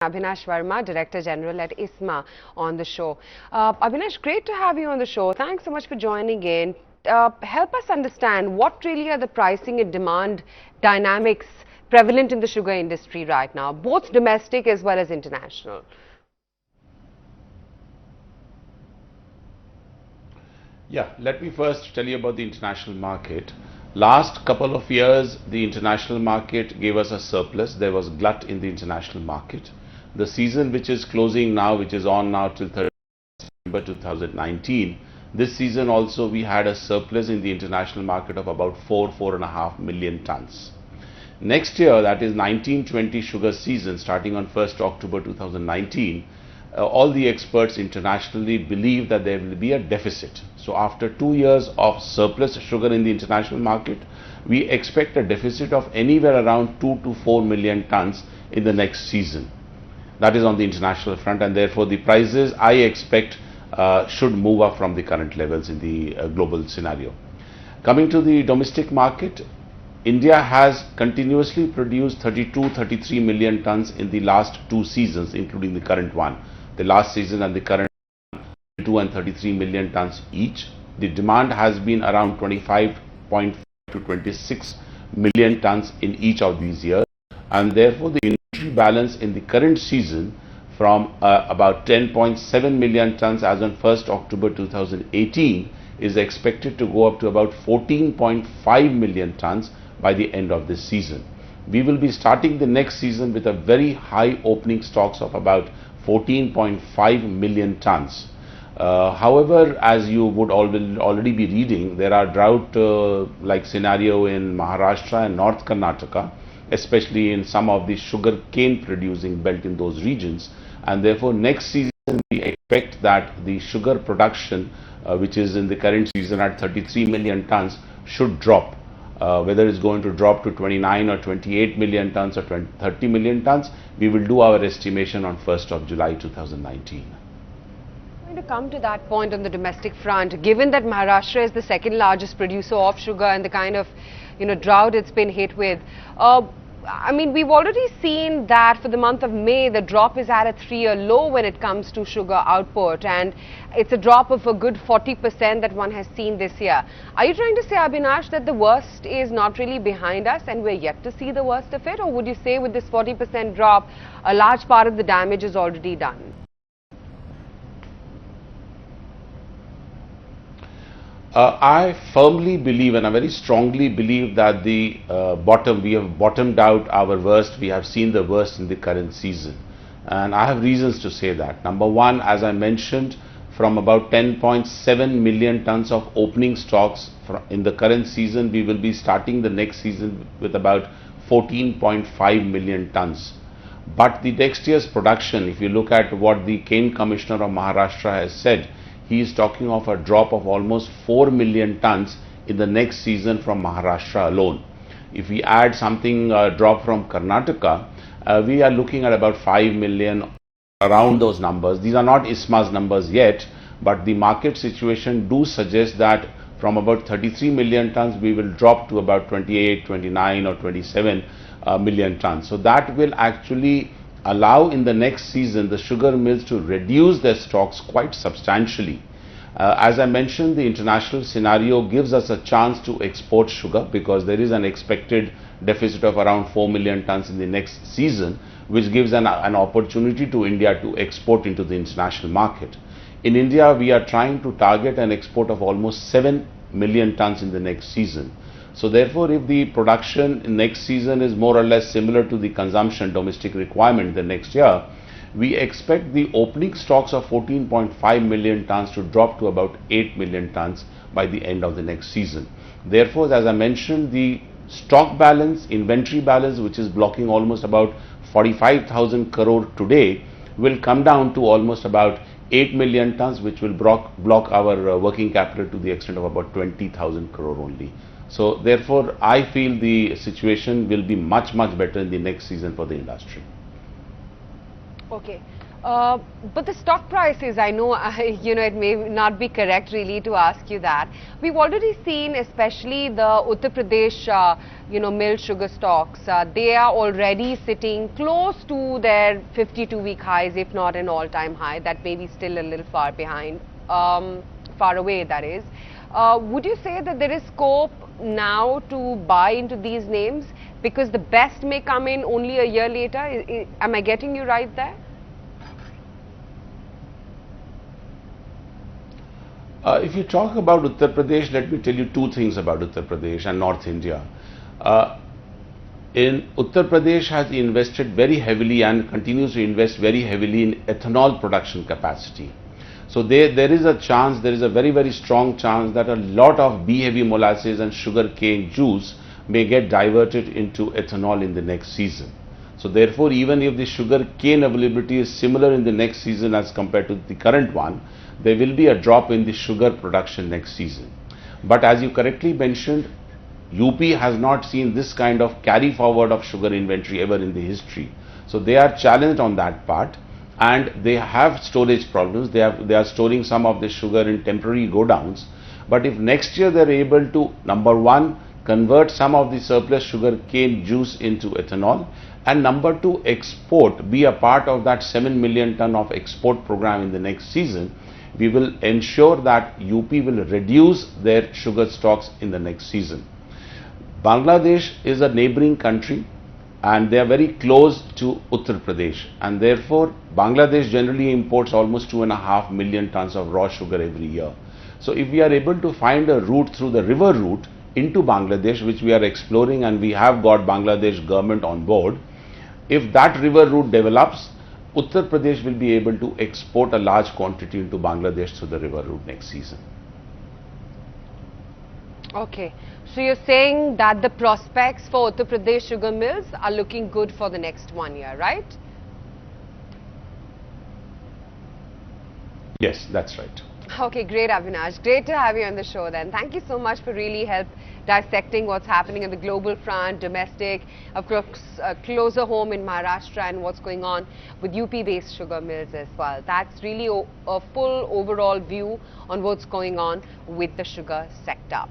Abhinash Verma, Director General at ISMA, on the show. Abhinash, great to have you on the show. Thanks so much for joining in. Help us understand what really are the pricing and demand dynamics prevalent in the sugar industry right now, both domestic as well as international. Yeah, let me first tell you about the international market. Last couple of years, the international market gave us a surplus. There was glut in the international market. The season which is closing now, which is on now till 30 September 2019, this season also we had a surplus in the international market of about 4.5 million tons. Next year, that is 19-20 sugar season, starting on 1st October 2019, all the experts internationally believe that there will be a deficit. So after 2 years of surplus sugar in the international market, we expect a deficit of anywhere around 2 to 4 million tons in the next season. That is on the international front, and therefore the prices I expect should move up from the current levels in the global scenario. Coming to the domestic market, India has continuously produced 32-33 million tons in the last 2 seasons, including the current one. The last season and the current 32 and 33 million tons each. The demand has been around 25.5 to 26 million tons in each of these years, and therefore the inventory balance in the current season from about 10.7 million tons as on 1st October 2018 is expected to go up to about 14.5 million tons by the end of this season. We will be starting the next season with a very high opening stocks of about 14.5 million tons. However, as you would already be reading, there are drought-like scenario in Maharashtra and North Karnataka, especially in some of the sugar cane producing belt in those regions, and therefore next season we expect that the sugar production, which is in the current season at 33 million tons, should drop. Whether it's going to drop to 29 or 28 million tons or 30 million tons, we will do our estimation on 1st of July 2019. I'm going to come to that point on the domestic front. Given that Maharashtra is the second largest producer of sugar and the kind of drought it's been hit with, I mean, we've already seen that for the month of May, the drop is at a 3-year low when it comes to sugar output, and it's a drop of a good 40% that one has seen this year. Are you trying to say, Abhinash, that the worst is not really behind us and we're yet to see the worst of it? Or would you say with this 40% drop, a large part of the damage is already done? I firmly believe, and I very strongly believe, that we have bottomed out our worst. We have seen the worst in the current season, and I have reasons to say that. Number one, as I mentioned, from about 10.7 million tons of opening stocks in the current season, we will be starting the next season with about 14.5 million tons. But the next year's production, if you look at what the Cane Commissioner of Maharashtra has said, he is talking of a drop of almost 4 million tons in the next season from Maharashtra alone. If we add something drop from Karnataka, we are looking at about 5 million, around those numbers. These are not ISMA's numbers yet, but the market situation do suggest that from about 33 million tons, we will drop to about 28, 29 or 27 million tons. So that will actually allow in the next season the sugar mills to reduce their stocks quite substantially. As I mentioned, the international scenario gives us a chance to export sugar because there is an expected deficit of around 4 million tons in the next season, which gives an opportunity to India to export into the international market. In India, we are trying to target an export of almost 7 million tons in the next season. So therefore, if the production next season is more or less similar to the consumption domestic requirement the next year, we expect the opening stocks of 14.5 million tons to drop to about 8 million tons by the end of the next season. Therefore, as I mentioned, the stock balance, inventory balance, which is blocking almost about 45,000 crore today, will come down to almost about 8 million tons, which will block our working capital to the extent of about 20,000 crore only. So therefore, I feel the situation will be much better in the next season for the industry. Okay. But the stock prices, I know, it may not be correct really to ask you that. We've already seen, especially the Uttar Pradesh, milled sugar stocks, they are already sitting close to their 52-week highs, if not an all-time high. That may be still a little far behind, far away, that is. Would you say that there is scope now to buy into these names because the best may come in only a year later? Am I getting you right there? If you talk about Uttar Pradesh, let me tell you two things about Uttar Pradesh and North India. In Uttar Pradesh has invested very heavily and continues to invest very heavily in ethanol production capacity. So there is a chance, there is a very, very strong chance that a lot of B-heavy molasses and sugar cane juice may get diverted into ethanol in the next season. So therefore, even if the sugar cane availability is similar in the next season as compared to the current one, there will be a drop in the sugar production next season. But as you correctly mentioned, UP has not seen this kind of carry forward of sugar inventory ever in the history. So they are challenged on that part, and they have storage problems. They are storing some of the sugar in temporary godowns. But if next year they are able to, number one, convert some of the surplus sugar cane juice into ethanol, and number two, export, be a part of that 7 million ton of export program in the next season, we will ensure that UP will reduce their sugar stocks in the next season. Bangladesh is a neighboring country and they are very close to Uttar Pradesh, and therefore Bangladesh generally imports almost 2.5 million tons of raw sugar every year. So if we are able to find a route through the river route into Bangladesh, which we are exploring and we have got Bangladesh government on board, if that river route develops, Uttar Pradesh will be able to export a large quantity into Bangladesh through the river route next season. Okay, so you're saying that the prospects for Uttar Pradesh sugar mills are looking good for the next 1 year, right? Yes, that's right. Okay, great, Avinash. Great to have you on the show then. Thank you so much for really help dissecting what's happening on the global front, domestic, of course, closer home in Maharashtra, and what's going on with UP-based sugar mills as well. That's really a full overall view on what's going on with the sugar sector.